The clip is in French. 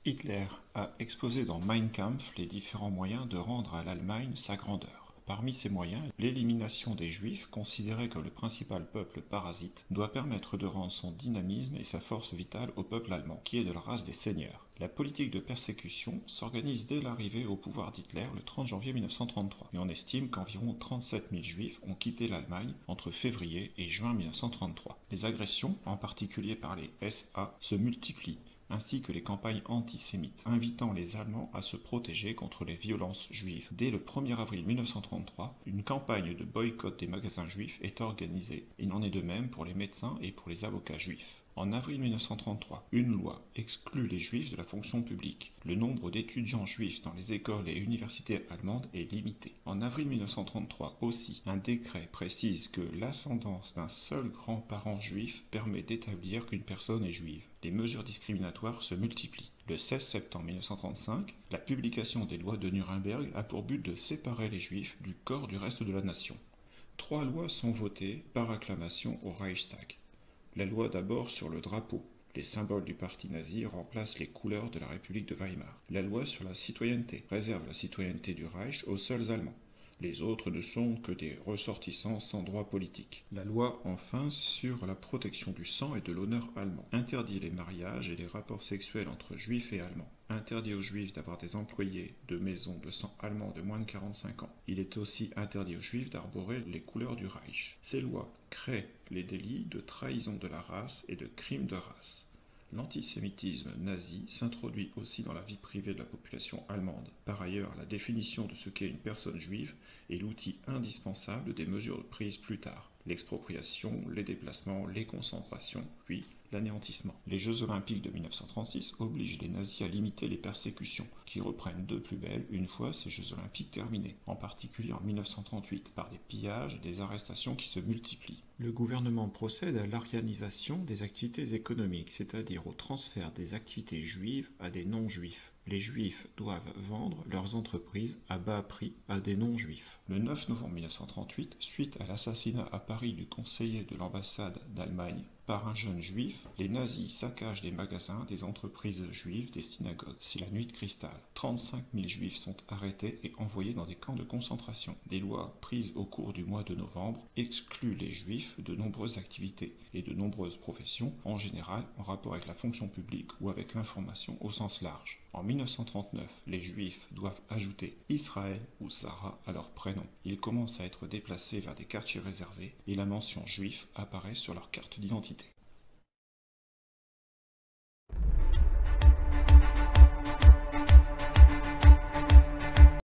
Hitler a exposé dans Mein Kampf les différents moyens de rendre à l'Allemagne sa grandeur. Parmi ces moyens, l'élimination des Juifs, considérés comme le principal peuple parasite, doit permettre de rendre son dynamisme et sa force vitale au peuple allemand, qui est de la race des seigneurs. La politique de persécution s'organise dès l'arrivée au pouvoir d'Hitler le 30 janvier 1933, et on estime qu'environ 37 000 Juifs ont quitté l'Allemagne entre février et juin 1933. Les agressions, en particulier par les SA, se multiplient, ainsi que les campagnes antisémites, invitant les Allemands à se protéger contre les violences juives. Dès le 1er avril 1933, une campagne de boycott des magasins juifs est organisée. Il en est de même pour les médecins et pour les avocats juifs. En avril 1933, une loi exclut les juifs de la fonction publique. Le nombre d'étudiants juifs dans les écoles et universités allemandes est limité. En avril 1933 aussi, un décret précise que l'ascendance d'un seul grand-parent juif permet d'établir qu'une personne est juive. Les mesures discriminatoires se multiplient. Le 16 septembre 1935, la publication des lois de Nuremberg a pour but de séparer les juifs du corps du reste de la nation. 3 lois sont votées par acclamation au Reichstag. La loi d'abord sur le drapeau. Les symboles du parti nazi remplacent les couleurs de la République de Weimar. La loi sur la citoyenneté réserve la citoyenneté du Reich aux seuls Allemands. Les autres ne sont que des ressortissants sans droit politique. La loi, enfin, sur la protection du sang et de l'honneur allemand interdit les mariages et les rapports sexuels entre juifs et allemands. Interdit aux juifs d'avoir des employés de maison de sang allemand de moins de 45 ans. Il est aussi interdit aux juifs d'arborer les couleurs du Reich. Ces lois créent les délits de trahison de la race et de crime de race. L'antisémitisme nazi s'introduit aussi dans la vie privée de la population allemande. Par ailleurs, la définition de ce qu'est une personne juive est l'outil indispensable des mesures prises plus tard. L'expropriation, les déplacements, les concentrations, puis l'anéantissement. Les Jeux Olympiques de 1936 obligent les nazis à limiter les persécutions, qui reprennent de plus belle une fois ces Jeux Olympiques terminés, en particulier en 1938, par des pillages et des arrestations qui se multiplient. Le gouvernement procède à l'organisation des activités économiques, c'est-à-dire au transfert des activités juives à des non-juifs. Les juifs doivent vendre leurs entreprises à bas prix à des non-juifs. Le 9 novembre 1938, suite à l'assassinat à Paris du conseiller de l'ambassade d'Allemagne par un jeune juif, les nazis saccagent des magasins, des entreprises juives, des synagogues. C'est la nuit de cristal. 35 000 juifs sont arrêtés et envoyés dans des camps de concentration. Des lois prises au cours du mois de novembre excluent les juifs de nombreuses activités et de nombreuses professions, en général en rapport avec la fonction publique ou avec l'information au sens large. En 1939, les Juifs doivent ajouter Israël ou Sarah à leur prénom. Ils commencent à être déplacés vers des quartiers réservés et la mention juif apparaît sur leur carte d'identité.